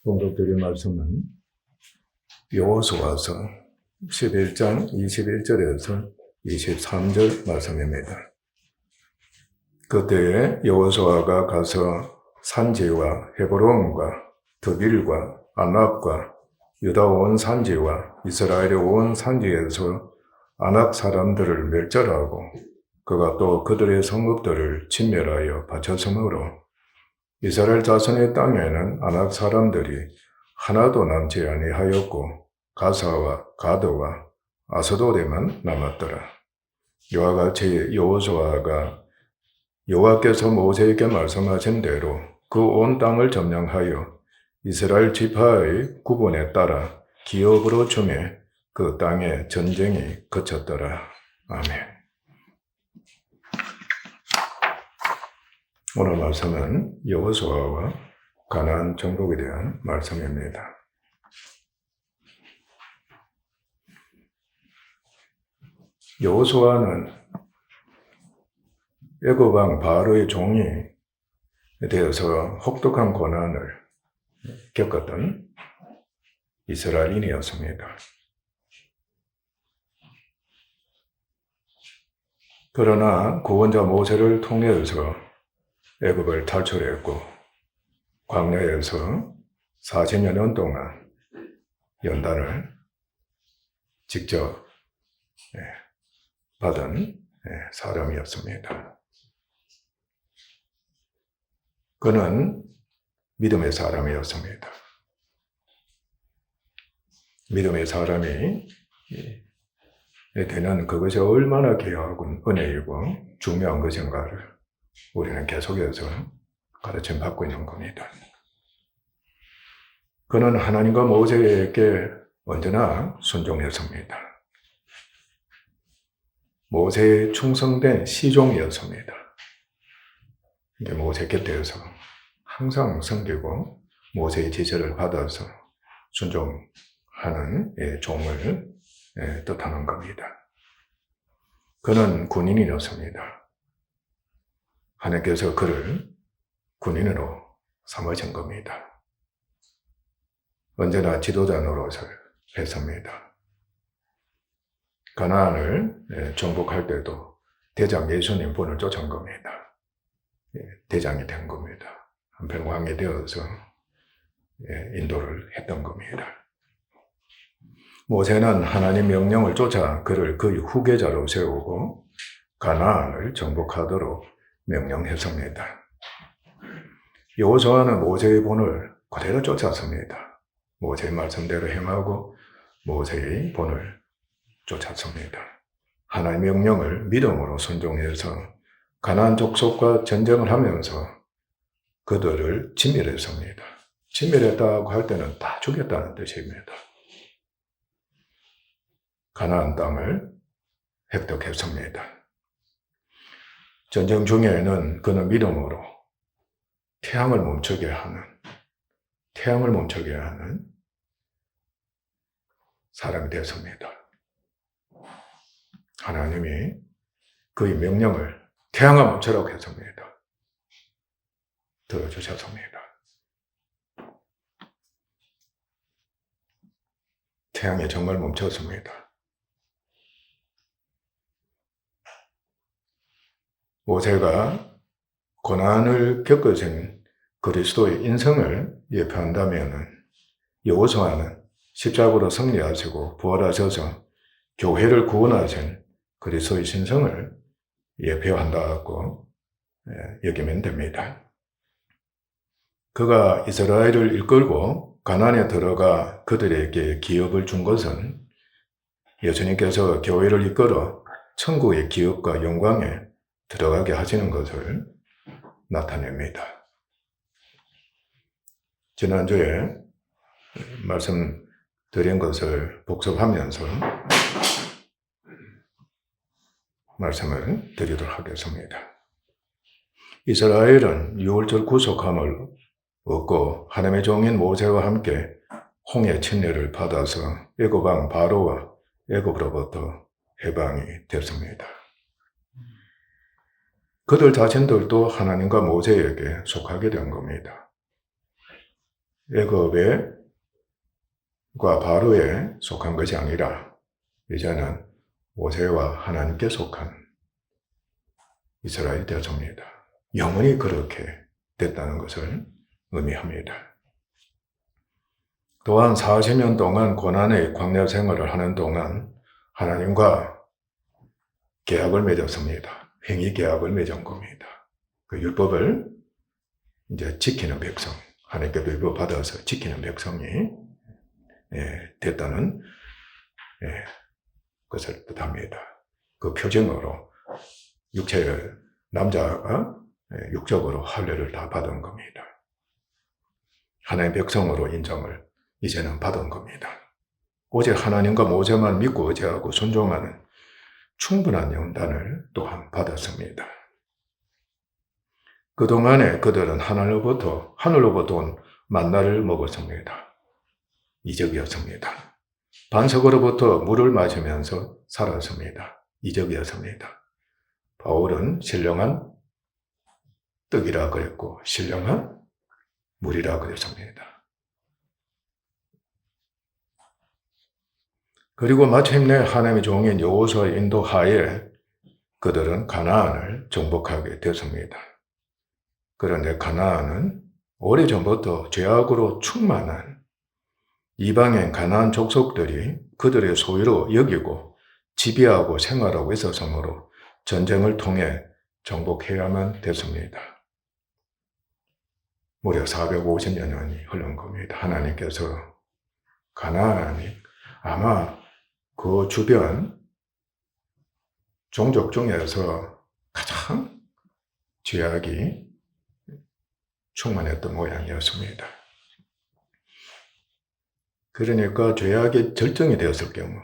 공독드릴 말씀은 여호수아서 11장 21절에서 23절 말씀입니다. 그때에 여호수아가 가서 산지와 헤브론과 드빌과 아낙과 유다 온 산지와 이스라엘의 온 산지에서 아낙 사람들을 멸절하고 그가 또 그들의 성읍들을 진멸하여 바쳤으므로 이스라엘 자손의 땅에는 아낙 사람들이 하나도 남지 아니하였고 가사와 가드와 아스돗에만 남았더라. 이와 같이 여호수아가 여호와께서 모세에게 말씀하신 대로 그 온 땅을 점령하여 이스라엘 지파의 구분에 따라 기업으로 주매 그 땅에 전쟁이 그쳤더라. 아멘. 오늘 말씀은 여호수아와 가나안 정복에 대한 말씀입니다. 여호수아는 애굽 왕 바로의 종이 되어서 혹독한 고난을 겪었던 이스라엘인이었습니다. 그러나 구원자 모세를 통해서 애굽을 탈출했고 광야에서 40여 년 동안 연단을 직접 받은 사람이었습니다. 그는 믿음의 사람이었습니다. 믿음의 사람이 되는 그것이 얼마나 귀하고 은혜이고 중요한 것인가를 우리는 계속해서 가르침 받고 있는 겁니다. 그는 하나님과 모세에게 언제나 순종했습니다. 모세의 충성된 시종이었습니다. 모세 곁에서 항상 섬기고 모세의 지시를 받아서 순종하는 종을 뜻하는 겁니다. 그는 군인이었습니다. 하나님께서 그를 군인으로 삼으신 겁니다. 언제나 지도자 노릇을 했습니다. 가나안을 정복할 때도 대장 예수님 분을 쫓은 겁니다. 대장이 된 겁니다. 한편 왕이 되어서 인도를 했던 겁니다. 모세는 하나님 명령을 쫓아 그를 그의 후계자로 세우고 가나안을 정복하도록 명령했습니다. 여호수아는 모세의 본을 그대로 쫓았습니다. 모세의 말씀대로 행하고 모세의 본을 쫓았습니다. 하나님의 명령을 믿음으로 순종해서 가나안 족속과 전쟁을 하면서 그들을 진멸했습니다. 진멸했다고 할 때는 다 죽였다는 뜻입니다. 가나안 땅을 획득했습니다. 전쟁 중에는 그는 믿음으로 태양을 멈추게 하는 사람이 되었습니다. 하나님이 그의 명령을 태양아 멈추라고 했습니다. 들어주셨습니다. 태양이 정말 멈췄습니다. 모세가 고난을 겪으신 그리스도의 인성을 예표한다면 여호수아는 십자가로 승리하시고 부활하셔서 교회를 구원하신 그리스도의 신성을 예표한다고 여기면 됩니다. 그가 이스라엘을 이끌고 가나안에 들어가 그들에게 기업을 준 것은 예수님께서 교회를 이끌어 천국의 기업과 영광에 들어가게 하시는 것을 나타냅니다. 지난주에 말씀드린 것을 복습하면서 말씀을 드리도록 하겠습니다. 이스라엘은 유월절 구속함을 얻고 하나님의 종인 모세와 함께 홍해 침례를 받아서 애굽 왕 바로와 애굽으로부터 해방이 됐습니다. 그들 자신들도 하나님과 모세에게 속하게 된 겁니다. 애굽과 바로에 속한 것이 아니라 이제는 모세와 하나님께 속한 이스라엘 되었습니다. 영원히 그렇게 됐다는 것을 의미합니다. 또한 40년 동안 고난의 광야 생활을 하는 동안 하나님과 계약을 맺었습니다. 행위 계약을 맺은 겁니다. 그 율법을 이제 지키는 백성, 하나님께도 율법 받아서 지키는 백성이 됐다는 것을 뜻합니다. 그 표징으로 남자가 육적으로 할례를 다 받은 겁니다. 하나님의 백성으로 인정을 이제는 받은 겁니다. 오직 하나님과 모세만 믿고 의지하고 순종하는 충분한 영단을 또한 받았습니다. 그동안에 그들은 하늘로부터 온 만나를 먹었습니다. 이적이었습니다. 반석으로부터 물을 마시면서 살았습니다. 이적이었습니다. 바울은 신령한 떡이라 그랬고 신령한 물이라 그랬습니다. 그리고 마침내 하나님의 종인 여호수아의 인도하에 그들은 가나안을 정복하게 됐습니다. 그런데 가나안은 오래전부터 죄악으로 충만한 이방인 가나안 족속들이 그들의 소유로 여기고 지배하고 생활하고 있었으므로 전쟁을 통해 정복해야만 됐습니다. 무려 450년이 흐른 겁니다. 하나님께서 가나안이 아마 그 주변 종족 중에서 가장 죄악이 충만했던 모양이었습니다. 그러니까 죄악이 절정이 되었을 경우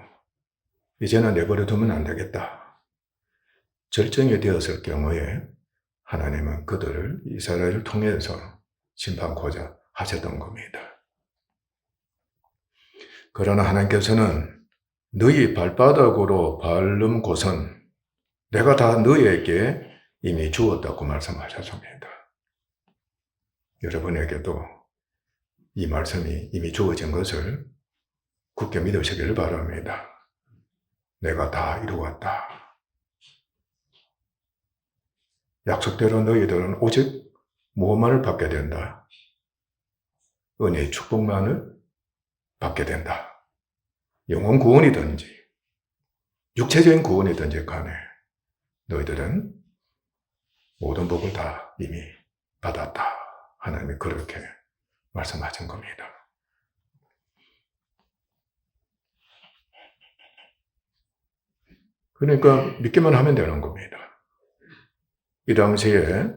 이제는 내버려 두면 안 되겠다. 절정이 되었을 경우에 하나님은 그들을 이스라엘을 통해서 심판코자 하셨던 겁니다. 그러나 하나님께서는 너희 발바닥으로 밟는 곳은 내가 다 너희에게 이미 주었다고 말씀하셨습니다. 여러분에게도 이 말씀이 이미 주어진 것을 굳게 믿으시기를 바랍니다. 내가 다 이루었다. 약속대로 너희들은 오직 무엇만을 받게 된다? 은혜의 축복만을 받게 된다. 영혼 구원이든지 육체적인 구원이든지 간에 너희들은 모든 복을 다 이미 받았다. 하나님이 그렇게 말씀하신 겁니다. 그러니까 믿기만 하면 되는 겁니다. 이 당시에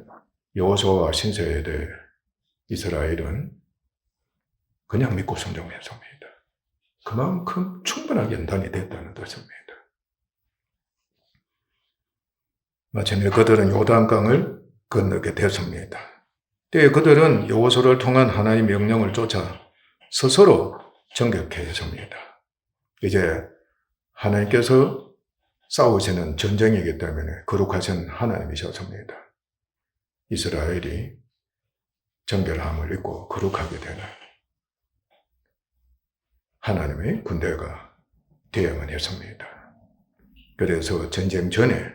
여호수아와 신세대 이스라엘은 그냥 믿고 순종했습니다. 그만큼 충분하게 연단이 됐다는 뜻입니다. 마침내 그들은 요단강을 건너게 됐습니다. 때에 그들은 여호수아를 통한 하나님의 명령을 쫓아 스스로 정격했습니다. 이제 하나님께서 싸우시는 전쟁이기 때문에 거룩하신 하나님이셨습니다. 이스라엘이 정결함을 입고 거룩하게 되는 하나님의 군대가 되어야만 했습니다. 그래서 전쟁 전에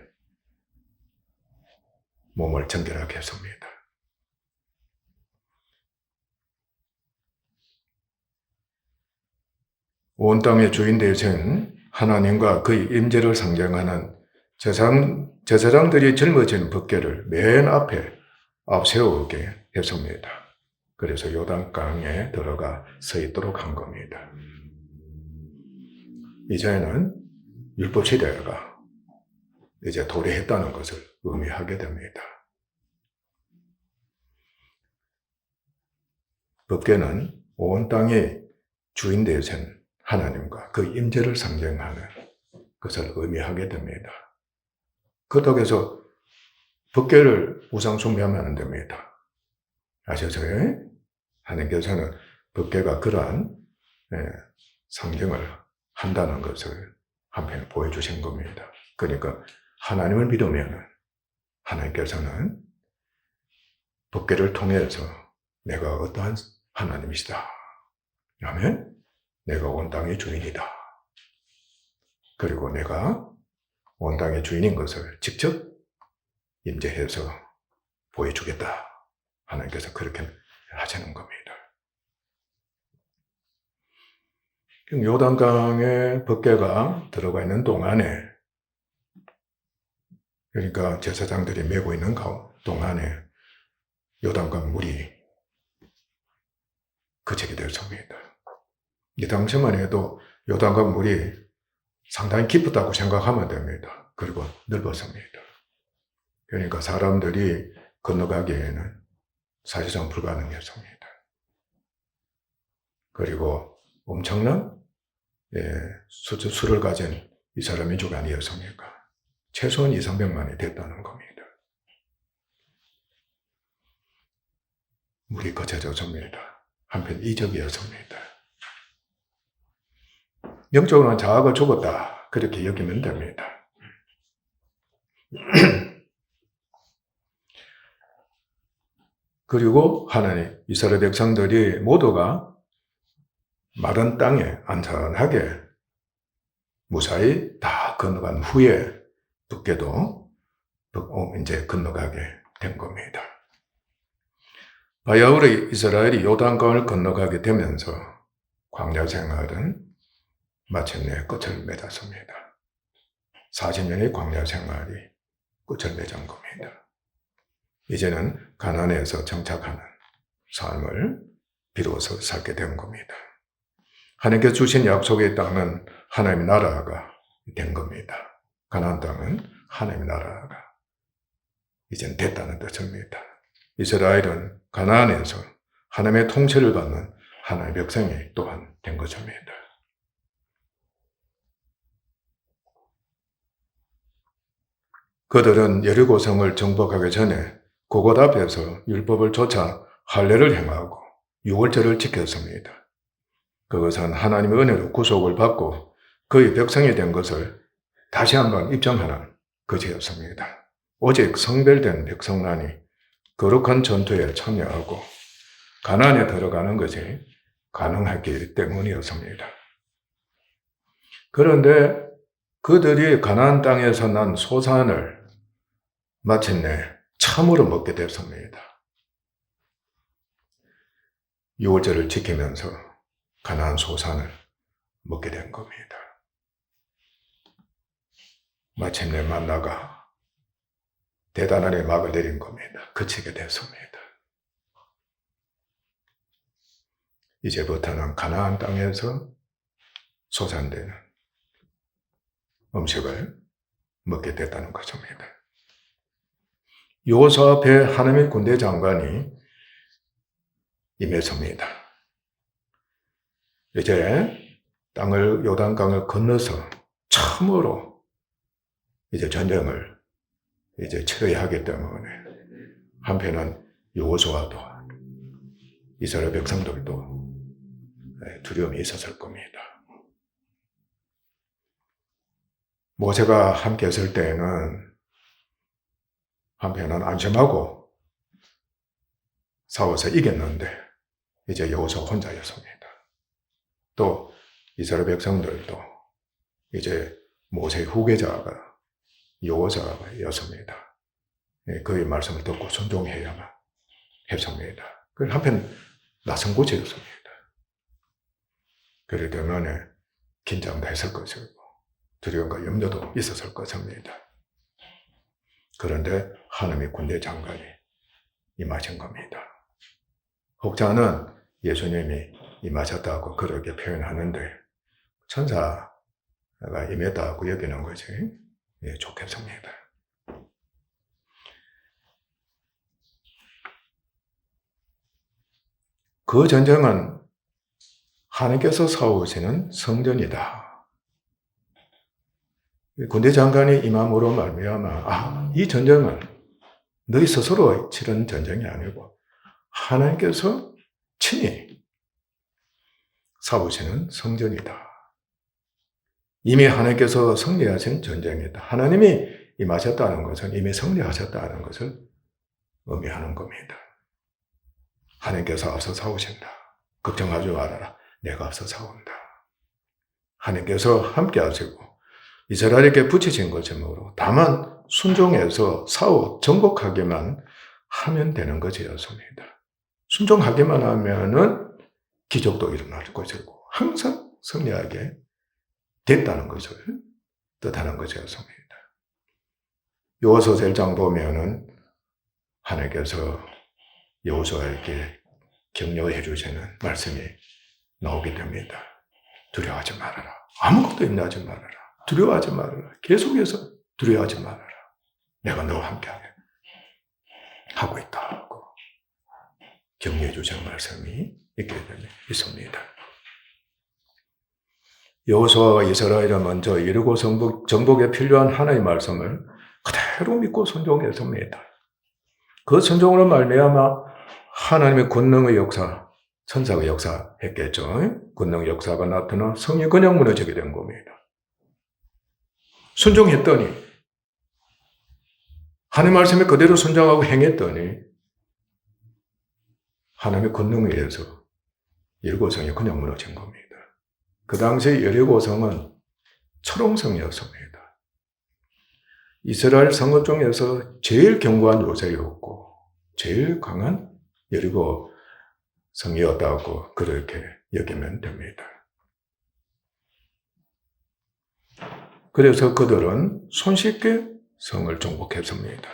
몸을 정결하게 했습니다. 온 땅의 주인 되신 하나님과 그의 임재를 상징하는 제사장들이 짊어진 법궤를 맨 앞에 앞세우게 했습니다. 그래서 요단강에 들어가 서 있도록 한 겁니다. 이제는 율법 시대가 이제 도래했다는 것을 의미하게 됩니다. 법궤는 온 땅의 주인 되신 하나님과 그 임재를 상징하는 것을 의미하게 됩니다. 그렇다고 해서 법궤를 우상 숭배하면 안 됩니다. 아셨어요? 하나님께서는 법궤가 그러한 상징을 한다는 것을 한편 보여주신 겁니다. 그러니까 하나님을 믿으면 하나님께서는 법궤를 통해서 내가 어떠한 하나님이시다. 아멘. 내가 온 땅의 주인이다. 그리고 내가 온 땅의 주인인 것을 직접 임재해서 보여주겠다. 하나님께서 그렇게 하시는 겁니다. 요단강에 법궤가 들어가 있는 동안에, 그러니까 제사장들이 메고 있는 동안에 요단강 물이 그치게 되었습니다. 이 당시만 해도 요단강 물이 상당히 깊었다고 생각하면 됩니다. 그리고 넓었습니다. 그러니까 사람들이 건너가기에는 사실상 불가능했습니다. 그리고 엄청난 수를 가진 이스라엘 민족이 아니었습니까? 최소한 200~300만이 됐다는 겁니다. 물이 거쳐졌습니다. 한편 이적이었습니다. 영적으로는 자아가 죽었다. 그렇게 여기면 됩니다. 그리고 하나님, 이스라엘 백성들이 모두가 마른 땅에 안전하게 무사히 다 건너간 후에 법궤도 이제 건너가게 된 겁니다. 바야흐로 이스라엘이 요단강을 건너가게 되면서 광야 생활은 마침내 끝을 맺었습니다. 40년의 광야 생활이 끝을 맺은 겁니다. 이제는 가나안에서 정착하는 삶을 비로소 살게 된 겁니다. 하나님께서 주신 약속의 땅은 하나님의 나라가 된 겁니다. 가나안 땅은 하나님의 나라가 이제는 됐다는 뜻입니다. 이스라엘은 가나안에서 하나님의 통치를 받는 하나님의 백성이 또한 된 것입니다. 그들은 여리고성을 정복하기 전에 그곳 앞에서 율법을 쫓아 할례를 행하고 유월절을 지켰습니다. 그것은 하나님의 은혜로 구속을 받고 그의 백성이 된 것을 다시 한번 입증하는 것이었습니다. 오직 성별된 백성만이 거룩한 전투에 참여하고 가나안에 들어가는 것이 가능했기 때문이었습니다. 그런데 그들이 가나안 땅에서 난 소산을 마침내 참으로 먹게 됐습니다. 유월절을 지키면서 가나안 소산을 먹게 된 겁니다. 마침내 만나가 대단하게 막을 내린 겁니다. 그치게 됐습니다. 이제부터는 가나안 땅에서 소산되는 음식을 먹게 됐다는 것입니다. 여호수아 앞에 하나님의 군대 장관이 임했습니다. 이제 요단강을 건너서 참으로 이제 전쟁을 이제 치러야 하기 때문에 한편은 여호수아도 이스라엘 백성들도 두려움이 있었을 겁니다. 모세가 함께 했을 때에는 한편은 안심하고 싸워서 이겼는데 이제 여호수아 혼자였습니다. 또 이스라엘 백성들도 이제 모세의 후계자가 여호수아였습니다. 그의 말씀을 듣고 순종해야만 했습니다. 그 한편 낯선 곳이었습니다. 그렇기 때문에 긴장도 했을 것이고 두려움과 염려도 있었을 것입니다. 그런데 하나님의 군대 장관이 임하신 겁니다. 혹자는 예수님이 임하셨다고 그렇게 표현하는데 천사가 임했다고 여기는 것이 좋겠습니다. 그 전쟁은 하나님께서 싸우시는 성전이다. 군대 장관이 임함으로 말미암아 이 전쟁은 너희 스스로 치른 전쟁이 아니고 하나님께서 친히 싸우시는 성전이다. 이미 하나님께서 승리하신 전쟁이다. 하나님이 임하셨다는 것은 이미 승리하셨다는 것을 의미하는 겁니다. 하나님께서 앞서 싸우신다. 걱정하지 말아라. 내가 앞서 싸운다. 하나님께서 함께 하시고 이스라엘에게 붙이신 것이므로 다만 순종해서 싸워 정복하기만 하면 되는 것이었습니다. 순종하기만 하면은 기적도 일어날 것이고 항상 승리하게 됐다는 것을 뜻하는 것이었습니다. 여호수아 1장 보면은 하나님께서 여호수아에게 격려해 주시는 말씀이 나오게 됩니다. 두려워하지 말아라. 아무것도 염려하지 말아라. 두려워하지 말아라. 계속해서 두려워하지 말아라. 내가 너와 함께하게 하고 있다고 격려해 주시는 말씀이 있습니다. 여호수아가 이스라엘을 먼저 이루고 정복에 필요한 하나님의 말씀을 그대로 믿고 순종했습니다. 그 순종으로 말미암아 하나님의 권능의 역사, 천사가 역사했겠죠. 권능 역사가 나타나 성이 그냥 무너지게 된 겁니다. 순종했더니 하나님 말씀에 그대로 순종하고 행했더니 하나님의 권능에 의해서 여리고성이 그냥 무너진 겁니다. 그 당시 여리고성은 철옹성이었습니다. 이스라엘 성읍 중에서 제일 견고한 요새였고 제일 강한 여리고성이었다고 그렇게 여기면 됩니다. 그래서 그들은 손쉽게 성을 정복했습니다.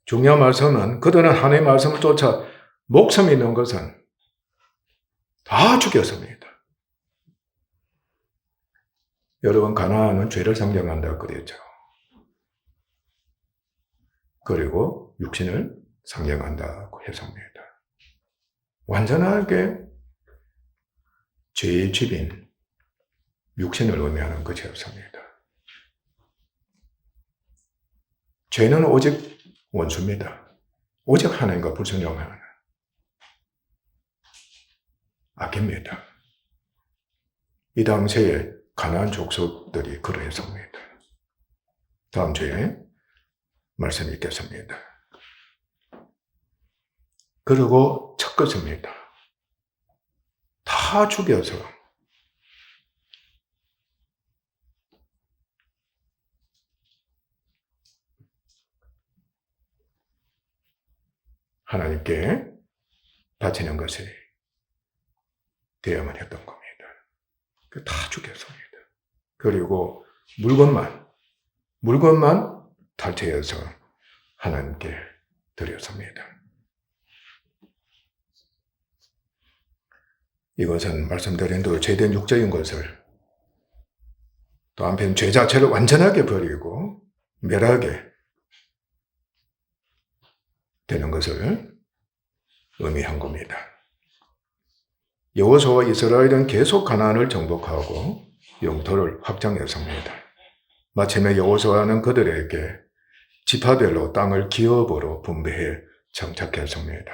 중요한 말씀은 그들은 하나님의 말씀을 쫓아 목숨이 있는 것은 다 죽였습니다. 여러분, 가나안은 죄를 상징한다고 그랬죠. 그리고 육신을 상징한다고 했습니다. 완전하게 죄의 집인 육신을 의미하는 것이었습니다. 죄는 오직 원수입니다. 오직 하나님과 불순종하는 악입니다. 이 당시에 가나안 족속들이 그러했습니다. 다음 주에 말씀이 있겠습니다. 그리고 첫 것입니다. 다 죽여서 하나님께 바치는 것이 되어야만 했던 겁니다. 다 죽였습니다. 그리고 물건만 탈취해서 하나님께 드렸습니다. 이것은 말씀드린 대로 죄된 육적인 것을 또 한편 죄 자체를 완전하게 버리고 멸하게 되는 것을 의미한 겁니다. 여호수아와 이스라엘은 계속 가나안을 정복하고 영토를 확장했습니다. 마침내 여호수아는 그들에게 지파별로 땅을 기업으로 분배해 정착했습니다.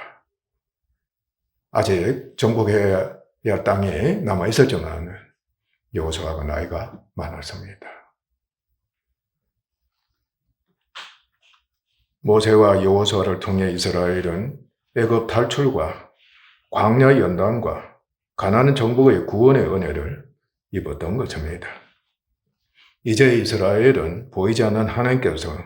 아직 정복해야 할 땅이 남아있었지만 여호수아가 나이가 많았습니다. 모세와 여호수아를 통해 이스라엘은 애굽 탈출과 광야 연단과 가나안 정복의 구원의 은혜를 입었던 것입니다. 이제 이스라엘은 보이지 않는 하나님께서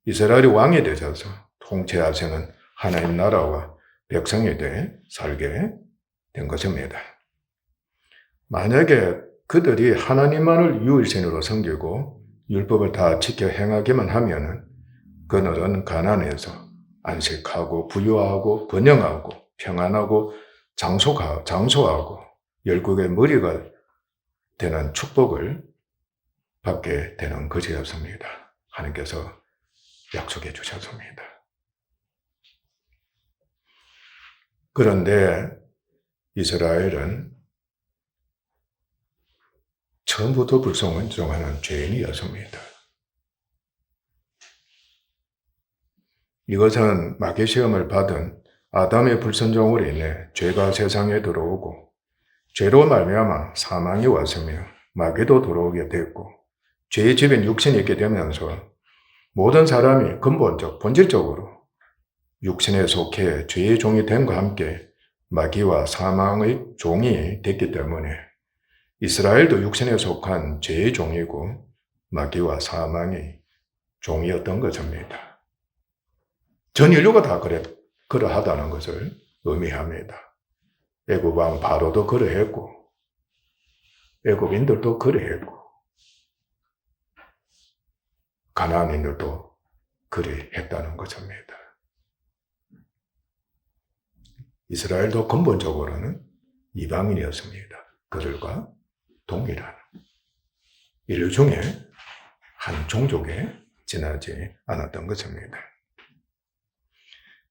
이스라엘의 왕이 되셔서 통치하시는 하나님 나라와 백성이 돼 살게 된 것입니다. 만약에 그들이 하나님만을 유일신으로 섬기고 율법을 다 지켜 행하기만 하면 그들은 가나안에서 안식하고 부유하고 번영하고 평안하고 장소하고 열국의 머리가 되는 축복을 받게 되는 것이었습니다. 하나님께서 약속해 주셨습니다. 그런데 이스라엘은 처음부터 불순종하는 죄인이었습니다. 이것은 마귀 시험을 받은 아담의 불순종으로 인해 죄가 세상에 들어오고 죄로 말미암아 사망이 왔으며 마귀도 들어오게 됐고 죄의 집인 육신이 있게 되면서 모든 사람이 근본적 본질적으로 육신에 속해 죄의 종이 됨과 함께 마귀와 사망의 종이 됐기 때문에 이스라엘도 육신에 속한 죄의 종이고 마귀와 사망의 종이었던 것입니다. 전 인류가 다 그러하다는 것을 의미합니다. 애굽 왕 바로도 그러했고 애굽인들도 그러했고 가나안인들도 그러했다는 것입니다. 이스라엘도 근본적으로는 이방인이었습니다. 그들과 동일한 인류 중에 한 종족에 지나지 않았던 것입니다.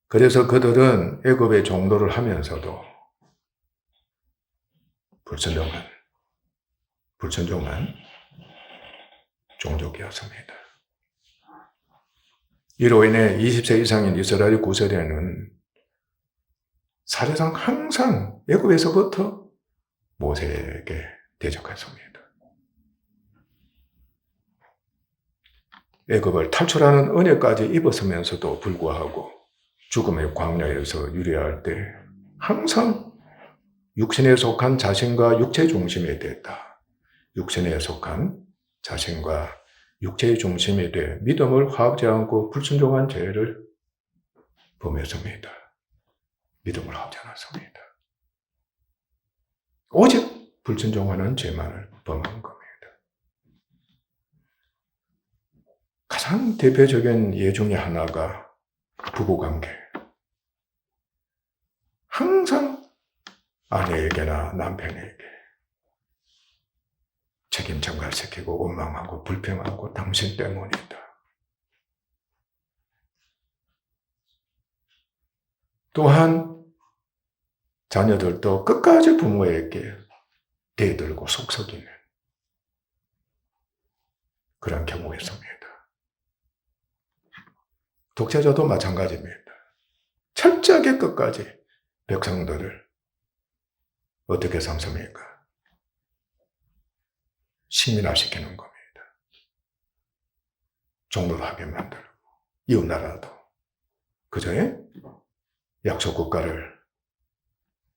그래서 그들은 애굽의 종노를 하면서도 불순종한 종족이었습니다. 이로 인해 20세 이상인 이스라엘 구세대는 사실상 항상 애굽에서부터 모세에게 대적했습니다. 애굽을 탈출하는 은혜까지 입었으면서도 불구하고 죽음의 광야에서 유리할 때 항상 육신에 속한 자신과 육체 중심이 됐다. 육신에 속한 자신과 육체의 중심이 돼 믿음을 화합지 않고 불순종한 죄를 범했습니다. 믿음을 하지 않았습니다. 오직 불순종하는 죄만을 범한 겁니다. 가장 대표적인 예 중에 하나가 부부관계. 항상 아내에게나 남편에게 책임 전가시키고 원망하고 불평하고 당신 때문이다. 또한 자녀들도 끝까지 부모에게 대들고 속썩이는 그런 경우였습니다. 독재자도 마찬가지입니다. 철저하게 끝까지 백성들을 어떻게 삼습니까? 식민화시키는 겁니다. 종노하게 만들고 이웃나라도 그저에 약소국가를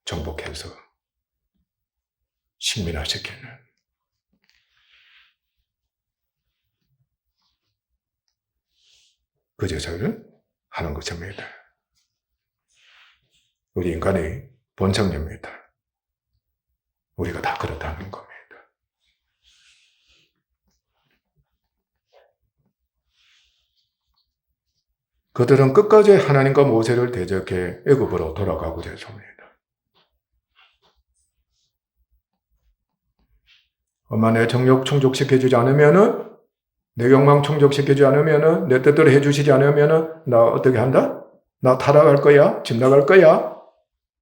정복해서 식민화시키는 그 짓을 하는 것입니다. 우리 인간의 본성입니다. 우리가 다 그렇다는 겁니다. 그들은 끝까지 하나님과 모세를 대적해 애굽으로 돌아가고자 했습니다. 엄마 내 정욕 충족시켜주지 않으면은, 내 욕망 충족시키지 않으면은, 내 뜻대로 해주시지 않으면은 나 어떻게 한다? 나 타락할 거야? 집 나갈 거야?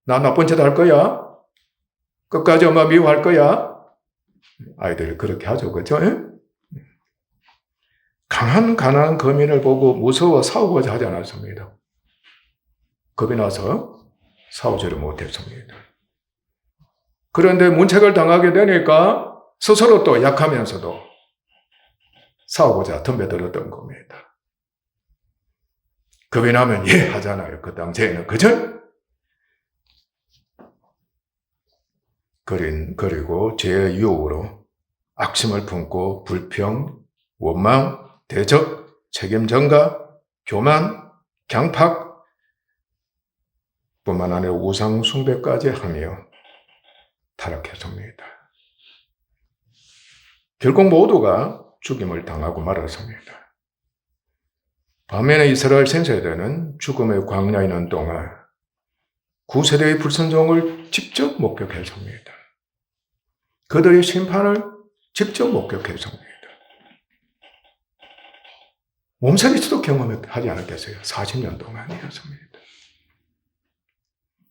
나 나쁜 짓 할 거야? 끝까지 엄마 미워할 거야? 아이들이 그렇게 하죠. 그렇죠? 강한 가난한 거민을 보고 무서워 싸우고자 하지 않았습니다. 겁이 나서 싸우지를 못했습니다. 그런데 문책을 당하게 되니까 스스로 또 약하면서도 싸우고자 덤벼들었던 겁니다. 겁이 나면 예 하잖아요. 그 당시에는. 그죠? 그리고 죄의 유혹으로 악심을 품고 불평, 원망, 대적, 책임 전가, 교만, 강팍 뿐만 아니라 우상 숭배까지 하며 타락했습니다. 결국 모두가 죽임을 당하고 말았습니다. 반면에 이스라엘 신세대는 죽음의 광야에 있는 동안 9세대의 불순종을 직접 목격했습니다. 그들의 심판을 직접 목격했습니다. 몸살이도 경험하지 않았겠어요. 40년 동안이었습니다.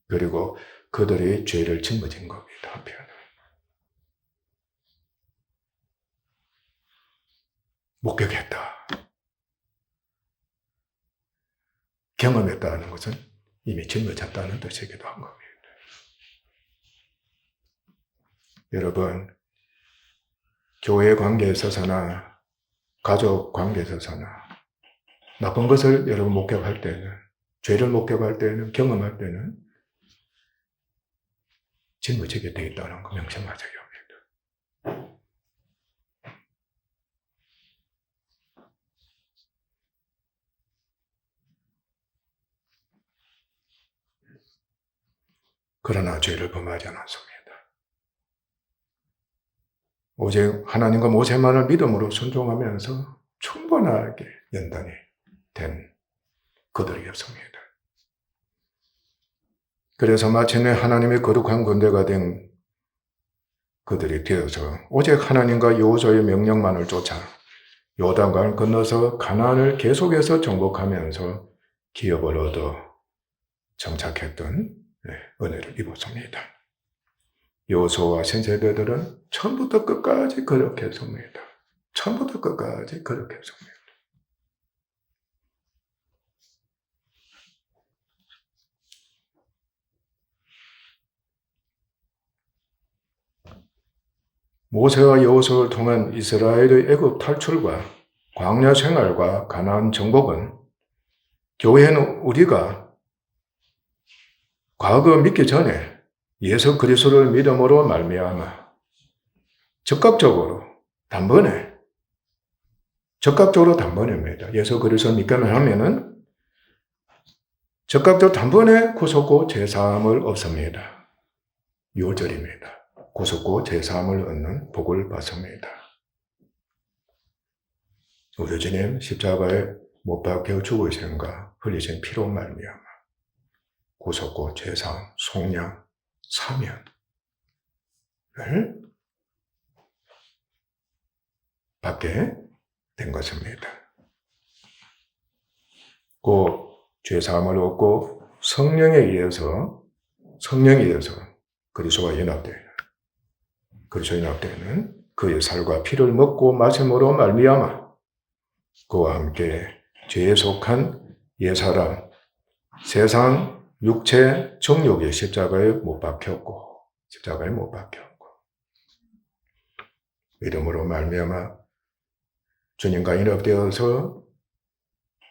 그리고 그들의 죄를 짊어진 겁니다. 한편은. 목격했다. 경험했다는 것은 이미 짊어졌다는 뜻이기도 한 겁니다. 여러분, 교회 관계에 있어서나 가족 관계에 있어서나 나쁜 것을 여러분 목격할 때는, 죄를 목격할 때는, 경험할 때는 짊어지게 되어 있다는 거 명심하셔야 합니다. 그러나 죄를 범하지 않았습니다. 오직 하나님과 모세만을 믿음으로 순종하면서 충분하게 연단이 된 그들이었습니다. 그래서 마침내 하나님의 거룩한 군대가 된 그들이 되어서 오직 하나님과 여호수아의 명령만을 쫓아 요단강을 건너서 가나안을 계속해서 정복하면서 기업을 얻어 정착했던 은혜를 입었습니다. 여호수아와 신세대들은 처음부터 끝까지 거룩했습니다. 처음부터 끝까지 거룩했습니다. 모세와 여호수아를 통한 이스라엘의 애굽 탈출과 광야 생활과 가나안 정복은 교회는 우리가 과거 믿기 전에 예수 그리스도를 믿음으로 말미암아 적극적으로 단번에 예수 그리스도를 믿기만 하면은 적극적으로 단번에 구속고 제사함을 얻습니다. 6절입니다. 구속고 제사함을 얻는 복을 받습니다. 우리 주님 십자가에 못 박혀 죽으심과 흘리신 피로 말미암아 구속고 제사함, 속량, 사면을 받게 된 것입니다. 그 죄사함을 얻고 성령에 의해서 그리스도와 연합되는 그의 살과 피를 먹고 마심으로 말미암아 그와 함께 죄에 속한 옛사람, 세상, 육체, 정욕의 십자가에 못 박혔고 믿음으로 말미암아 주님과 연합되어서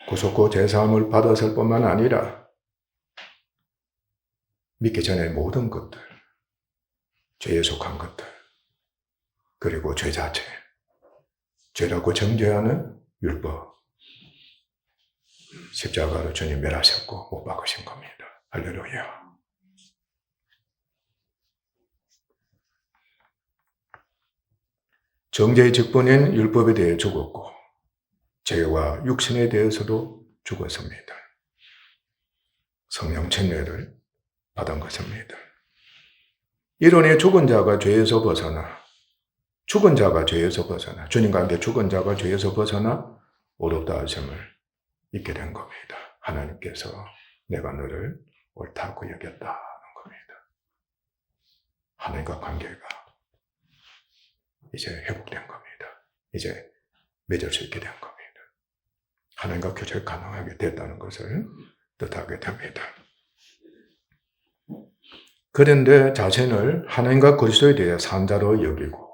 구속고 제사함을 받았을 뿐만 아니라 믿기 전에 모든 것들, 죄에 속한 것들, 그리고 죄 자체, 죄라고 정죄하는 율법, 십자가로 주님 멸하셨고 못 박으신 겁니다. 할렐루야. 정죄의 직분인 율법에 대해 죽었고 죄와 육신에 대해서도 죽었습니다. 성령 침례를 받은 것입니다. 이론에 죽은 자가 죄에서 벗어나 주님과 함께 죽은 자가 죄에서 벗어나 의롭다 하심을 입게 된 겁니다. 하나님께서 내가 너를 옳다고 여겼다는 겁니다. 하나님과 관계가 이제 회복된 겁니다. 이제 맺을 수 있게 된 겁니다. 하나님과 교제가 가능하게 됐다는 것을 뜻하게 됩니다. 그런데 자신을 하나님과 그리스도에 대해 산자로 여기고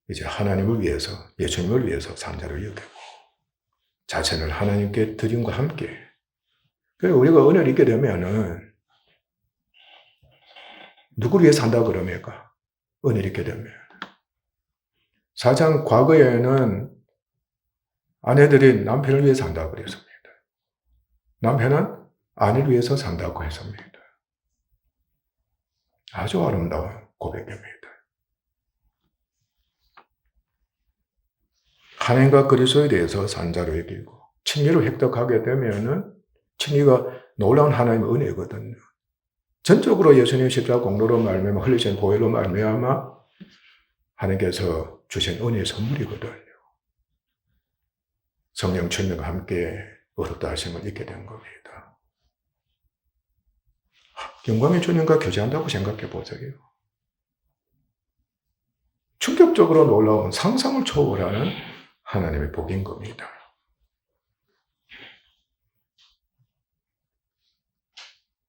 이제 하나님을 위해서, 예수님을 위해서 산자로 여기고 자신을 하나님께 드림과 함께, 그리고 우리가 은혜를 입게 되면은 누구를 위해 산다 그럽니까? 은혜를 입게 되면. 사실 과거에는 아내들이 남편을 위해 산다고 그랬습니다. 남편은 아내를 위해서 산다고 했습니다. 아주 아름다운 고백입니다. 하나님과 그리스도에 대해서 산자로 여기고 칭의를 획득하게 되면은 칭의가 놀라운 하나님의 은혜거든요. 전적으로 예수님 십자가 공로로 말미암아 흘리신 보혈로 말미암아 하나님께서 주신 은혜의 선물이거든요. 성령 충만과 함께 의롭다 하심을 입게 된 겁니다. 영광의 주님과 교제한다고 생각해 보세요. 충격적으로 놀라운 상상을 초월하는 하나님의 복인 겁니다.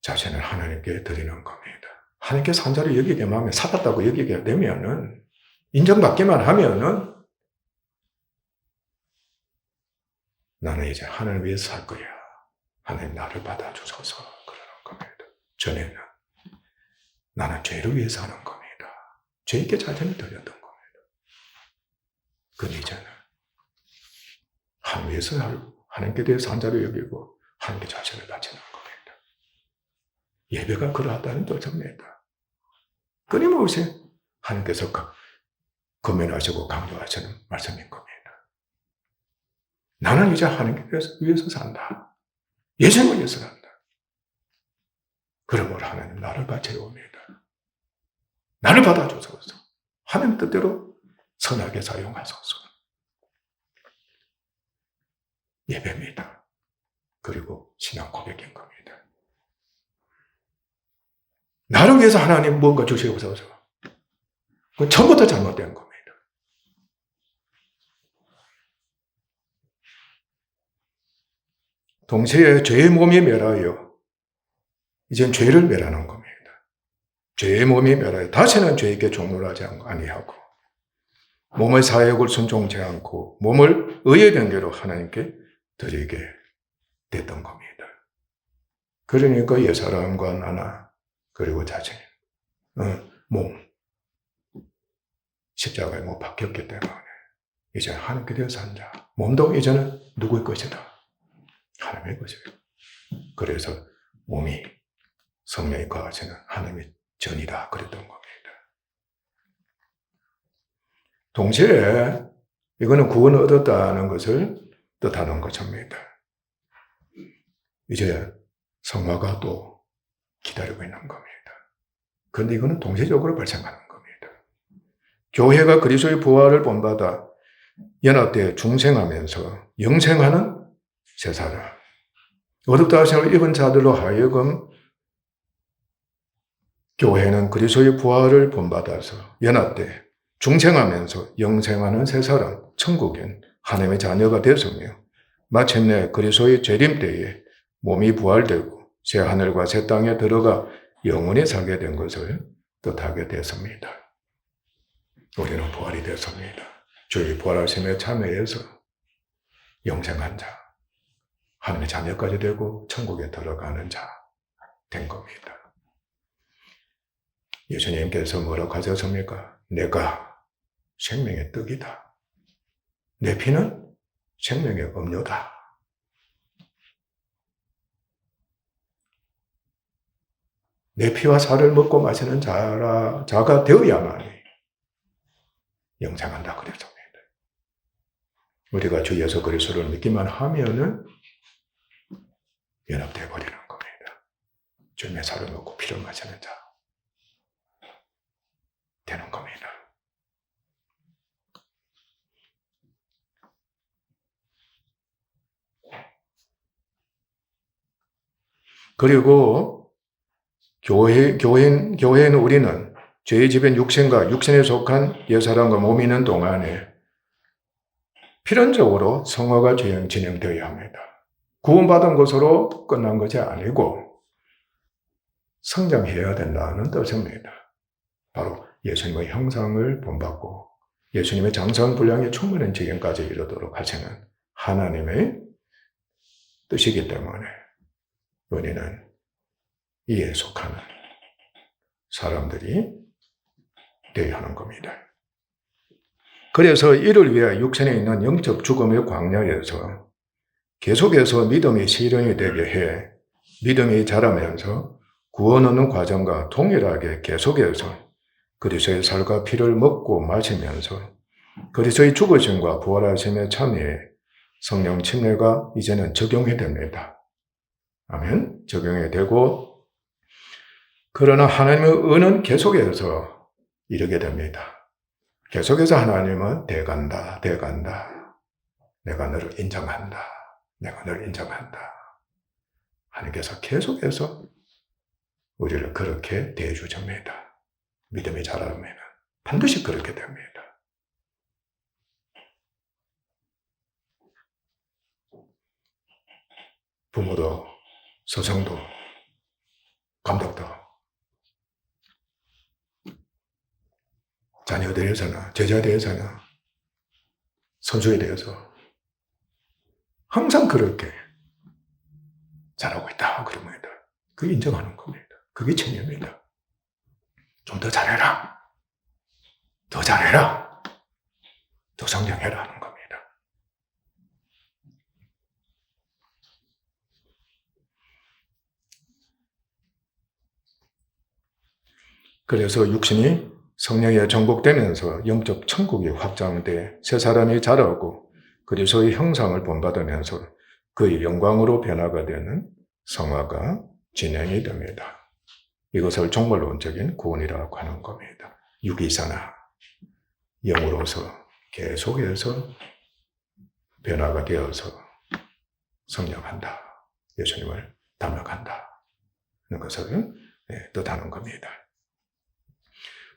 자신을 하나님께 드리는 겁니다. 하나님께 산자를 여기게 하면, 살았다고 여기게 되면은, 인정받기만 하면은, 나는 이제 하나님 위해서 살 거야. 하나님 나를 받아주소서. 그러는 겁니다. 전에는 나는 죄를 위해서 하는 겁니다. 죄에게 자신을 드렸던 겁니다. 그런데 이제는 하나님께서 하나님께 대해서 한 자로 여기고 하나님께 자신을 바치는 겁니다. 예배가 그러하다는 뜻입니다. 끊임없이 하나님께서 권면하시고 강조하시는 말씀인 겁니다. 나는 이제 하나님께 위해서 산다. 예수님을 위해서 산다. 그러므로 하나님 나를 바쳐옵니다. 나를 받아주소서. 하나님 뜻대로 선하게 사용하소서. 예배입니다. 그리고 신앙 고백인 겁니다. 나를 위해서 하나님 무언가 주시옵소서. 그건 처음부터 잘못된 겁니다. 동시에 죄의 몸이 멸하여 이젠 죄를 멸하는 겁니다. 죄의 몸이 멸하여 다시는 죄에게 종노하지 아니하고 몸의 사역을 순종치 않고 몸을 의의 경계로 하나님께 드리게 됐던 겁니다. 그러니까 옛사람과 나나 그리고 자신 몸 십자가에 못 박혔기 때문에 이제 하나님께 되어 산자. 몸도 이제는 누구의 것이다? 하나님의 것이에요. 그래서 몸이 성령이 거하시는 하나님의 전이다 그랬던 겁니다. 동시에 이거는 구원을 얻었다는 것을 뜻하는 것입니다. 이제 성화가 또 기다리고 있는 겁니다. 그런데 이거는 동시적으로 발생하는 겁니다. 교회가 그리스도의 부활을 본받아 연합되어 중생하면서 영생하는 새 사람, 어둡다 하심을 입은 자들로 하여금 교회는 그리스도의 부활을 본받아서 연합되어 중생하면서 영생하는 새 사람, 천국인 하나님의 자녀가 되었으며 마침내 그리스도의 재림 때에 몸이 부활되고 새 하늘과 새 땅에 들어가 영원히 살게 된 것을 뜻하게 됐습니다. 우리는 부활이 됐습니다. 주의 부활하심에 참여해서 영생한 자, 하나님의 자녀까지 되고 천국에 들어가는 자 된 겁니다. 예수님께서 뭐라고 하셨습니까? 내가 생명의 떡이다. 내 피는 생명의 음료다. 내 피와 살을 먹고 마시는 자가 되어야만이 영생한다 그랬습니다. 우리가 주 예수 그리스도를 믿기만 하면은 연합되어 버리는 겁니다. 주님의 살을 먹고 피를 마시는 자 되는 겁니다. 그리고 교회는 우리는 죄의 지배인 육신과 육신에 속한 옛사람과 몸이 있는 동안에 필연적으로 성화가 진행되어야 합니다. 구원받은 것으로 끝난 것이 아니고 성장해야 된다는 뜻입니다. 바로 예수님의 형상을 본받고 예수님의 장성 분량에 충분한 지경까지 이르도록 하시는 하나님의 뜻이기 때문에 우리는 이에 속하는 사람들이 되어야 하는 겁니다. 그래서 이를 위해 육신에 있는 영적 죽음의 광야에서 계속해서 믿음이 실현이 되게 해 믿음이 자라면서 구원 얻는 과정과 동일하게 계속해서 그리스도의 살과 피를 먹고 마시면서 그리스도의 죽으심과 부활하심에 참여해 성령 침례가 이제는 적용이 됩니다. 아멘. 적용이 되고 그러나 하나님의 은은 계속해서 이르게 됩니다. 계속해서 하나님은 돼간다. 내가 너를 인정한다. 내가 너를 인정한다. 하나님께서 계속해서 우리를 그렇게 대해주십니다. 믿음이 자라면 반드시 그렇게 됩니다. 부모도 서성도 감독도 자녀에 대해서나 제자에 대해서나 선수에 대해서 항상 그렇게 잘하고 있다 그럽니다. 그 인정하는 겁니다. 그게 천의입니다. 좀 더 잘해라. 더 잘해라. 더 성장해라 하는 겁니다. 그래서 육신이 성령에 정복되면서 영적 천국이 확장돼 새 사람이 자라고 그리스도의 형상을 본받으면서 그의 영광으로 변화가 되는 성화가 진행이 됩니다. 이것을 종말론적인 구원이라고 하는 겁니다. 육이사나 영으로서 계속해서 변화가 되어서 성장한다. 예수님을 닮아간다. 하는 것을 뜻하는 겁니다.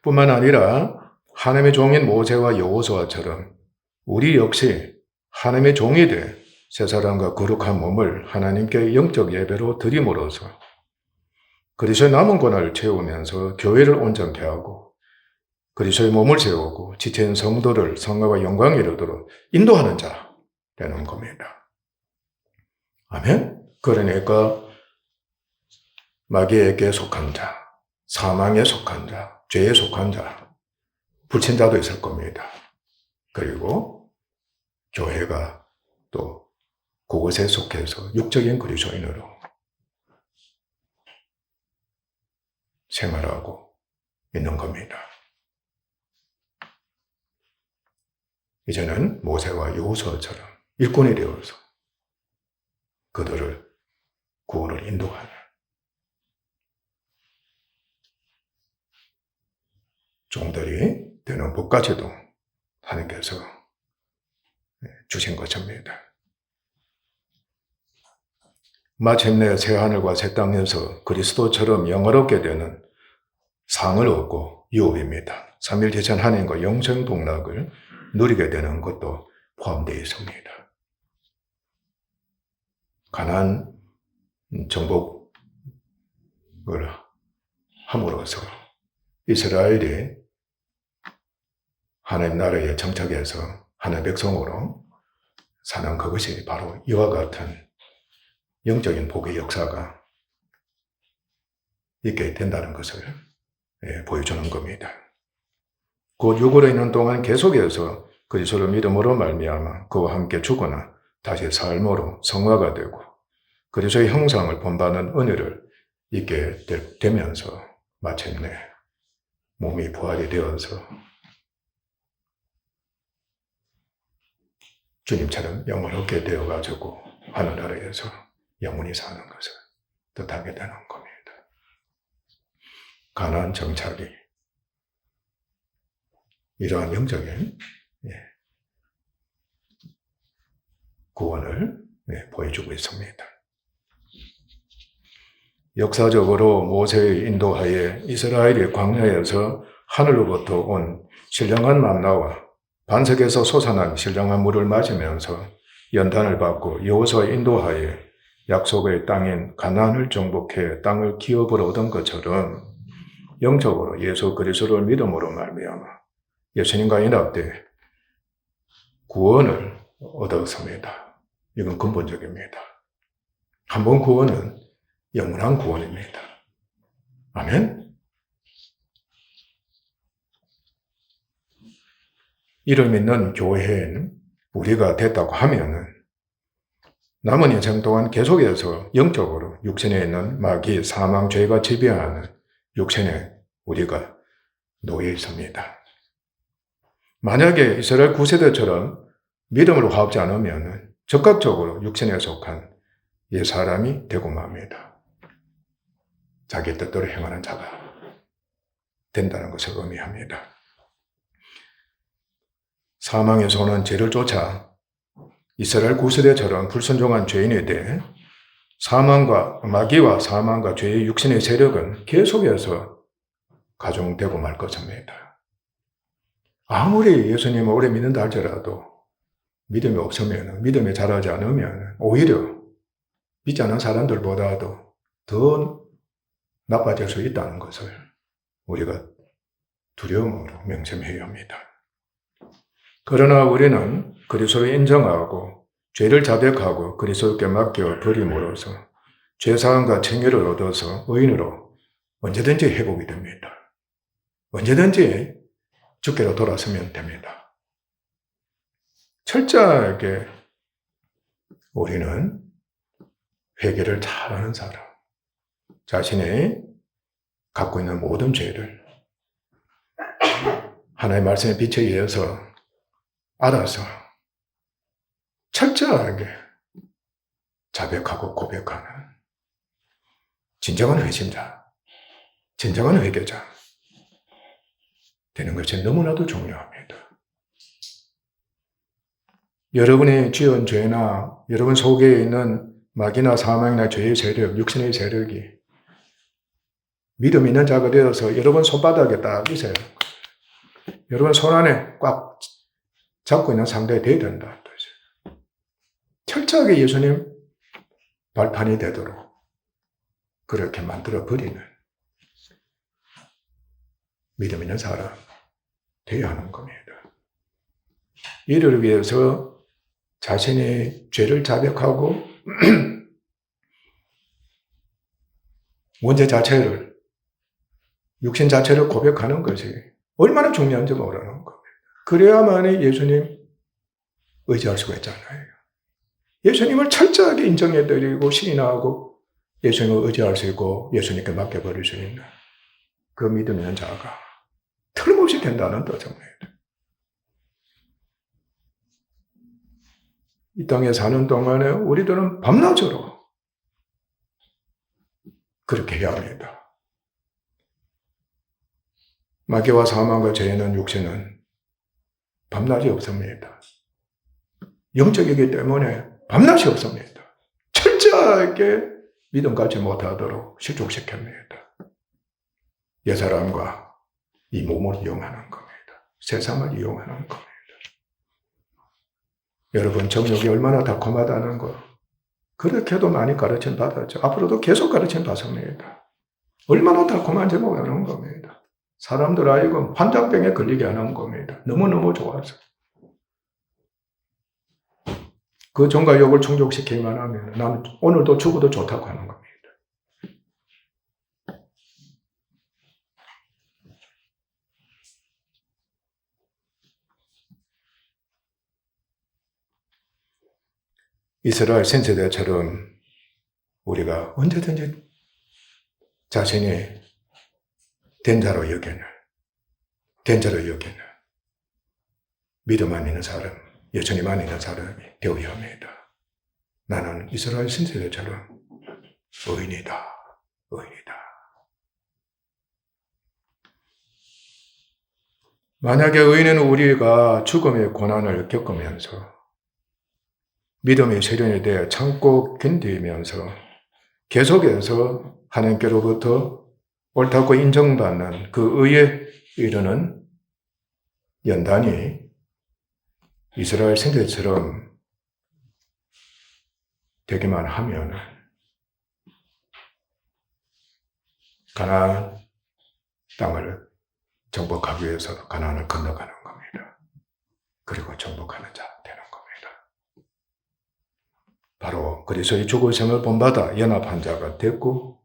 뿐만 아니라 하나님의 종인 모세와 여호수아처럼 우리 역시 하나님의 종이 돼 새 사람과 거룩한 몸을 하나님께 영적 예배로 드림으로써 그리스도의 남은 권한을 채우면서 교회를 온전케 하고 그리스도의 몸을 세우고 지체인 성도를 성화와 영광에 이르도록 인도하는 자 되는 겁니다. 아멘? 그러니까 마귀에게 속한 자, 사망에 속한 자, 죄에 속한 자, 불신자도 있을 겁니다. 그리고 교회가 또 그것에 속해서 육적인 그리스도인으로 생활하고 있는 겁니다. 이제는 모세와 여호수아처럼 일꾼이 되어서 그들을 구원을 인도하는 종들이 되는 복까지도 하나님께서 주신 것입니다. 마침내 새하늘과 새 땅에서 그리스도처럼 영화롭게 되는 상을 얻고 유업입니다. 삼일체전 하나님과 영생 동락을 누리게 되는 것도 포함되어 있습니다. 가나안 정복을 함으로써 이스라엘이 하나님 나라에 정착해서 하나님 백성으로 사는 그것이 바로 이와 같은 영적인 복의 역사가 있게 된다는 것을 보여주는 겁니다. 곧 육으로 있는 동안 계속해서 그리스도를 믿음으로 말미암아 그와 함께 죽거나 다시 삶으로 성화가 되고 그리스도의 형상을 본받는 은혜를 있게 되면서 마침내 몸이 부활이 되어서 주님처럼 영원하게 되어가지고 하늘나라에서 영원히 사는 것을 뜻하게 되는 겁니다. 가나안 정착이 이러한 영적인 구원을 보여주고 있습니다. 역사적으로 모세의 인도하에 이스라엘이 광야에서 하늘로부터 온 신령한 만나와 반석에서 솟아난 신령한 물을 마시면서 연단을 받고 여호수아의 인도하에 약속의 땅인 가나안을 정복해 땅을 기업으로 얻은 것처럼 영적으로 예수 그리스도를 믿음으로 말미암아 예수님과 연합돼 구원을 얻었습니다. 이건 근본적입니다. 한 번 구원은 영원한 구원입니다. 아멘? 이를 믿는 교회엔 우리가 됐다고 하면은 남은 인생 동안 계속해서 영적으로 육신에 있는 마귀, 사망, 죄가 지배하는 육신에 우리가 놓여 있습니다. 만약에 이스라엘 9세대처럼 믿음으로 화합지 않으면 적극적으로 육신에 속한 옛사람이 되고 맙니다. 자기 뜻대로 행하는 자가 된다는 것을 의미합니다. 사망에서 오는 죄를 쫓아 이스라엘 9세대처럼 불순종한 죄인에 대해 마귀와 사망과 죄의 육신의 세력은 계속해서 가중되고 말 것입니다. 아무리 예수님을 오래 믿는다 할지라도 믿음이 없으면, 믿음이 자라지 않으면 오히려 믿지 않은 사람들보다도 더 나빠질 수 있다는 것을 우리가 두려움으로 명심해야 합니다. 그러나 우리는 그리스도를 인정하고 죄를 자백하고 그리스도께 맡겨 드림으로써 죄사함과稱의를 얻어서 의인으로 언제든지 회복이 됩니다. 언제든지 주께로 돌아서면 됩니다. 철저하게 우리는 회개를 잘하는 사람, 자신이 갖고 있는 모든 죄를 하나님의 말씀의 빛에 의해서 알아서 철저하게 자백하고 고백하는 진정한 회심자, 진정한 회개자 되는 것이 너무나도 중요합니다. 여러분이 지은 죄나 여러분 속에 있는 마귀나 사망이나 죄의 세력, 육신의 세력이 믿음 있는 자가 되어서 여러분 손바닥에 딱 있어요. 여러분 손 안에 꽉 잡고 있는 상대가 되어야 된다. 철저하게 예수님 발판이 되도록 그렇게 만들어 버리는 믿음 있는 사람 되어야 하는 겁니다. 이를 위해서 자신의 죄를 자백하고 문제 자체를, 육신 자체를 고백하는 것이 얼마나 중요한지 모르는 겁니다. 그래야만이 예수님 의지할 수가 있잖아요. 예수님을 철저하게 인정해드리고 시인하고 예수님을 의지할 수 있고 예수님께 맡겨버릴 수 있는 그 믿음 있는 자가 틀림없이 된다는 뜻입니다. 이 땅에 사는 동안에 우리들은 밤낮으로 그렇게 해야 합니다. 마귀와 사망과 죄는 육신은 밤낮이 없습니다. 영적이기 때문에 밤낮이 없습니다. 철저하게 믿음 갖지 못하도록 실족시킵니다. 옛사람과 이 몸을 이용하는 겁니다. 세상을 이용하는 겁니다. 여러분 정욕이 얼마나 달콤하다는 거 그렇게도 많이 가르침 받았죠. 앞으로도 계속 가르침 받습니다. 얼마나 달콤한지 모르는 겁니다. 사람들 아이고 환장병에 걸리게 하는 겁니다. 너무너무 좋아서. 그 정과 욕을 충족시키기만 하면 나는 오늘도 죽어도 좋다고 하는 겁니다. 이스라엘 선지자처럼 우리가 언제든지 자신이 된 자로 여기는 믿음만 있는 사람, 예수님만 있는 사람이 되어야 합니다. 나는 이스라엘 선지자처럼 의인이다. 만약에 의인은 우리가 죽음의 고난을 겪으면서 믿음의 세련에 대해 참고 견디면서 계속해서 하나님께로부터 옳다고 인정받는 그 의에 이르는 연단이 이스라엘 선지자처럼 되기만 하면 가나안 땅을 정복하기 위해서 가나안을 건너가는 겁니다. 그리고 정복하는 자 되는 겁니다. 바로 그리스도의 죽으심을 본받아 연합한 자가 됐고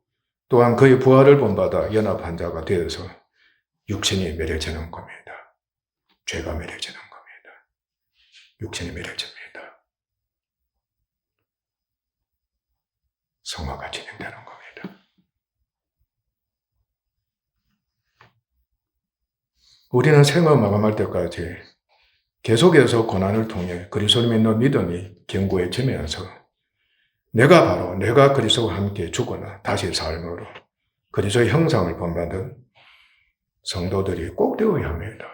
또한 그의 부활을 본받아 연합한 자가 되어서 육신이 멸해지는 겁니다. 죄가 멸해지는 겁니다. 육신이 멸해집니다. 성화가 진행되는 겁니다. 우리는 생을 마감할 때까지 계속해서 고난을 통해 그리스도를 믿는 믿음이 견고해지면서 내가 그리스도와 함께 죽거나 다시 삶으로 그리스도의 형상을 본받은 성도들이 꼭 되어야 합니다.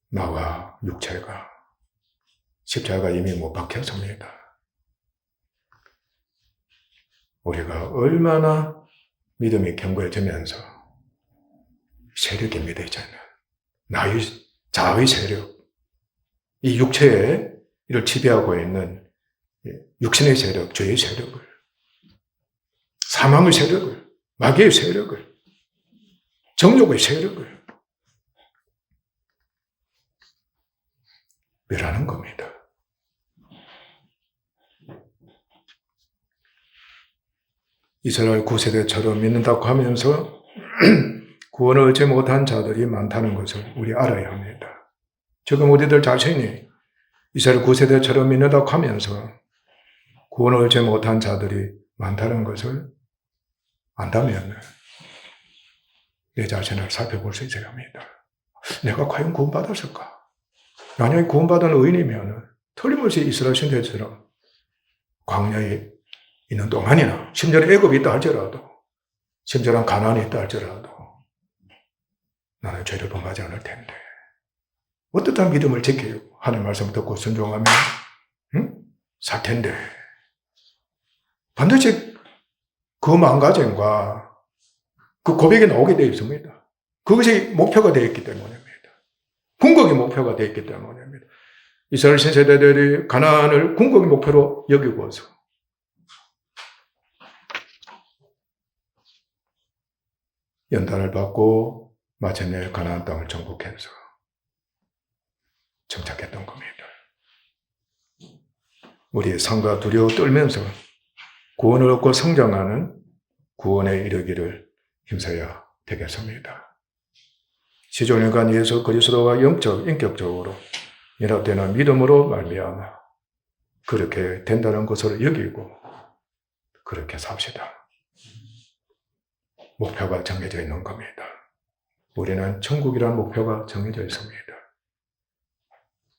나와 육체가 십자가 이미 못 박혔습니다. 우리가 얼마나 믿음이 견고해지면서 세력이 믿어지잖아요. 나의 자의 세력, 이 육체에 이를 지배하고 있는 육신의 세력, 죄의 세력을, 사망의 세력을, 마귀의 세력을, 정욕의 세력을 멸하는 겁니다. 이스라엘 9세대처럼 믿는다고 하면서 구원을 얻지 못한 자들이 많다는 것을 우리 알아야 합니다. 지금 우리들 자신이 이스라엘 9세대처럼 믿는다고 하면서 구원을 얻지 못한 자들이 많다는 것을 안다면 내 자신을 살펴볼 수 있어야 합니다. 내가 과연 구원받았을까? 만약에 구원받은 의인이면 틀림없이 이스라엘 신대처럼 광야에 있는 동안이나 심지어는 애굽이 있다 할지라도 심지어는 가나안이 있다 할지라도 나는 죄를 범하지 않을 텐데 어떻게 믿음을 지키고 하나님의 말씀을 듣고 순종하면 살 텐데 반드시 그 마음가짐과 그 고백이 나오게 되어 있습니다. 그것이 목표가 되어 있기 때문입니다. 궁극의 목표가 되어 있기 때문입니다. 이스라엘 신세대들이 가나안을 궁극의 목표로 여기고서 연단을 받고 마침내 가나안 땅을 정복해서 정착했던 겁니다. 우리의 삶과 두려워 떨면서 구원을 얻고 성장하는 구원에 이르기를 힘써야 되겠습니다. 시종일관 예수 그리스도와 영적, 인격적으로 연합되는 믿음으로 말미암아 그렇게 된다는 것을 여기고 그렇게 삽시다. 목표가 정해져 있는 겁니다. 우리는 천국이라는 목표가 정해져 있습니다.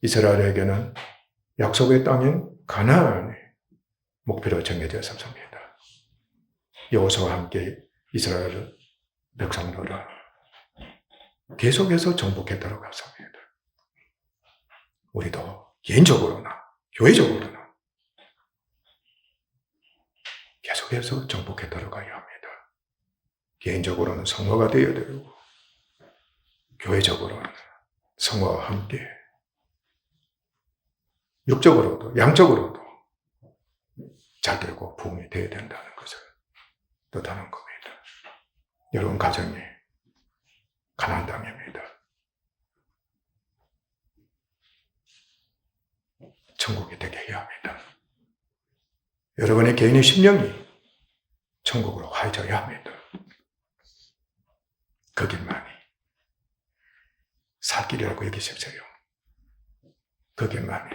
이스라엘에게는 약속의 땅인 가나안이 목표로 정해져 있었습니다. 여호수아와 함께 이스라엘 백성들을 계속해서 정복해 들어갔습니다. 우리도 개인적으로나 교회적으로나 계속해서 정복해 들어가야 합니다. 개인적으로는 성화가 되어야 되고 교회적으로는 성화와 함께 육적으로도 양적으로도 잘 되고 부흥이 되어야 된다는 것을 뜻하는 겁니다. 여러분 가정이 가나안 땅입니다. 천국이 되게 해야 합니다. 여러분의 개인의 심령이 천국으로 화해져야 합니다. 그 길만이 살 길이라고 여기십시오. 그 길만이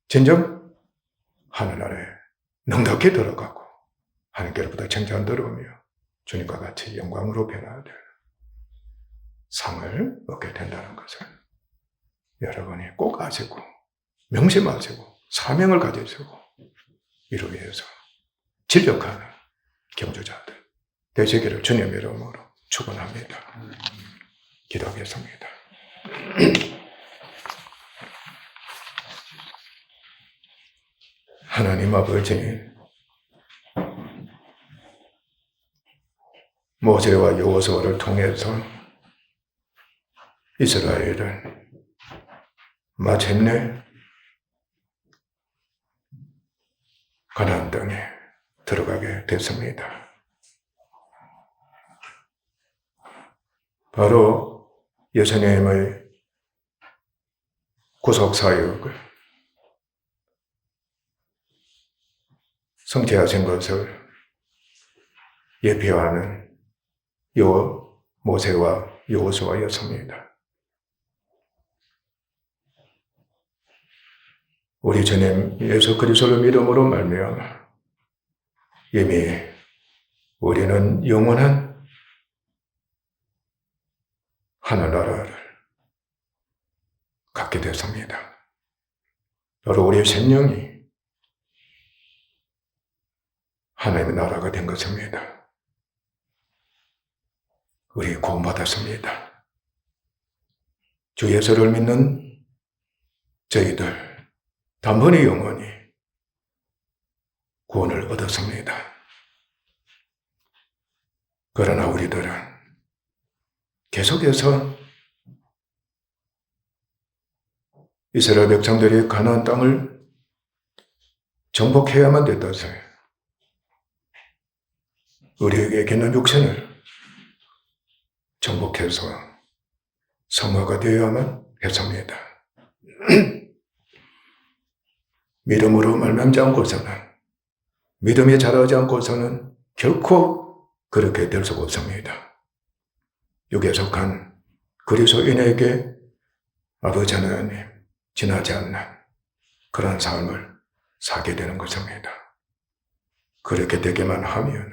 진정 하늘나라에 넉넉히 들어가고 하나님께로부터 칭찬 들어오며 주님과 같이 영광으로 변화될 상을 얻게 된다는 것을 여러분이 꼭 아시고 명심하시고 사명을 가지시고 이루 위해서 진력하는 경주자들 되시기를 주님의 이름으로 축원합니다. 기도하겠습니다. 하나님 아버지, 모세와 여호수아를 통해서 이스라엘은 마침내 가나안 땅에 들어가게 됐습니다. 바로 예수님의 구속사역을 성취하신 것을 예표하는 모세와 여호수아였습니다. 우리 주님 예수 그리스도를 믿음으로 말미암아 이미 우리는 영원한 하늘나라를 갖게 됐습니다. 바로 우리의 생명이 하나님의 나라가 된 것입니다. 우리 구원받았습니다. 주 예수를 믿는 저희들 단번에 영원히 구원을 얻었습니다. 그러나 우리들은 계속해서 이스라엘 백성들이 가나안 땅을 정복해야만 됐다서 우리에게 있는 육신을 정복해서 성화가 되어야만 했습니다. 믿음으로 말미암지 않고서는 믿음이 자라지 않고서는 결코 그렇게 될 수가 없습니다. 육에 속한 그리스도인에게 아버지 하나님 지나지 않는 그런 삶을 살게 되는 것입니다. 그렇게 되기만 하면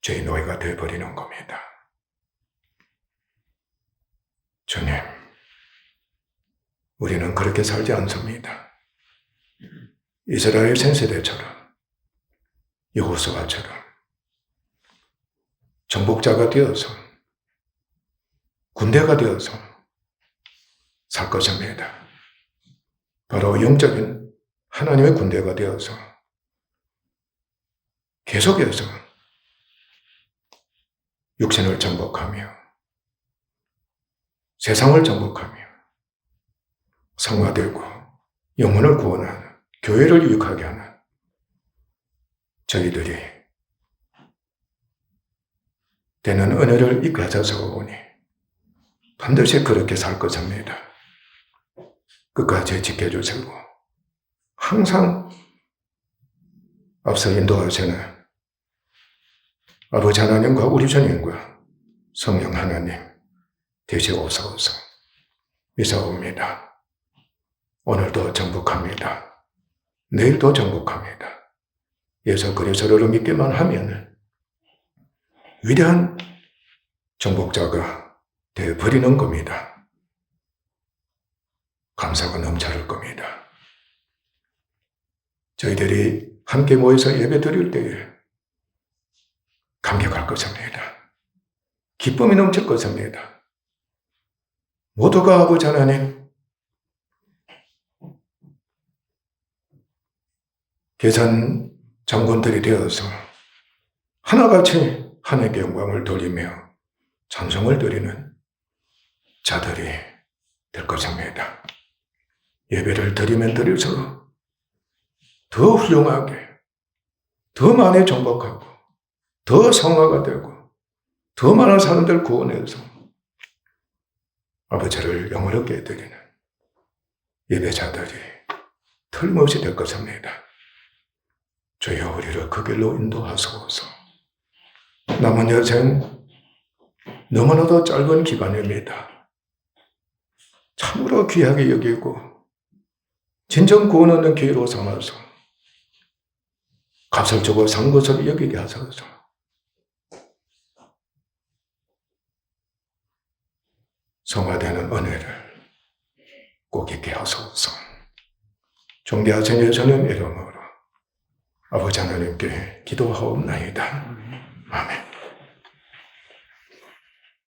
죄의 노예가 되어버리는 겁니다. 주님, 우리는 그렇게 살지 않습니다. 이스라엘 생세대처럼 여호수아처럼 정복자가 되어서 군대가 되어서 살 것입니다. 바로 영적인 하나님의 군대가 되어서 계속해서 육신을 정복하며 세상을 정복하며 성화되고 영혼을 구원하는 교회를 유익하게 하는 저희들이 되는 은혜를 잊게 하셔서 오니 반드시 그렇게 살 것입니다. 끝까지 지켜주시고 항상 앞서 인도하시는 아버지 하나님과 우리 주님과 성령 하나님 되시옵소서. 믿사옵니다. 오늘도 정복합니다. 내일도 정복합니다. 예수 그리스도를 믿기만 하면 위대한 정복자가 되어버리는 겁니다. 감사가 넘쳐날 겁니다. 저희들이 함께 모여서 예배 드릴 때에 감격할 것입니다. 기쁨이 넘칠 것입니다. 모두가 아버지 하나님 계산 장군들이 되어서 하나같이 하나님께 영광을 돌리며 찬송을 드리는 자들이 될 것입니다. 예배를 드리면 드릴수록 더 훌륭하게, 더 많이 정복하고, 더 성화가 되고, 더 많은 사람들 구원해서 아버지를 영원하게 드리는 예배자들이 틀림없이 될 것입니다. 주여 우리를 그 길로 인도하소서. 남은 여생 너무나도 짧은 기간입니다. 참으로 귀하게 여기고 진정 구원 얻는 기회로 삼아서 값을 주고 산 것을 여기게 하소서. 성화되는 은혜를 꼭 있게 하소서. 존귀하신 예수님 이름으로 아버지 하나님께 기도하옵나이다. 아멘.